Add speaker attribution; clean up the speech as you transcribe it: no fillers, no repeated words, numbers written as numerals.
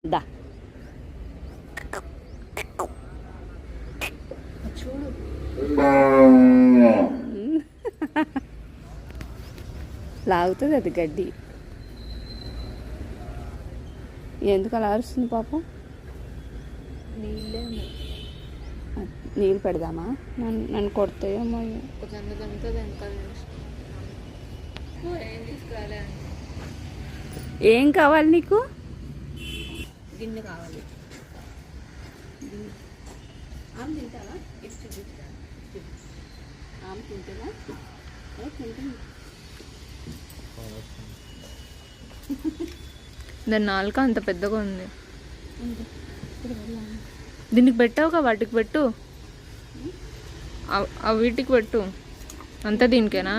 Speaker 1: దా
Speaker 2: చూడు
Speaker 1: లాగుతుంది అది గడ్డి. ఎందుకు అలా అరుస్తుంది పాపం?
Speaker 2: నీళ్ళే
Speaker 1: నీళ్ళు పెడదామా? నన్ను కొడతాయేమో.
Speaker 2: ఏం తీసుకురాలే.
Speaker 1: ఏం కావాలి నీకు?
Speaker 2: గిన్నె కావాలి. ఆమె తింటావా? ఇష్టం ఆమె తింటావా? తింటుంది.
Speaker 3: దాని నాలుక అంత పెద్దగా ఉంది. దీనికి పెట్టావుగా, వాటికి పెట్టు, వీటికి పెట్టు. అంతా దీనికేనా?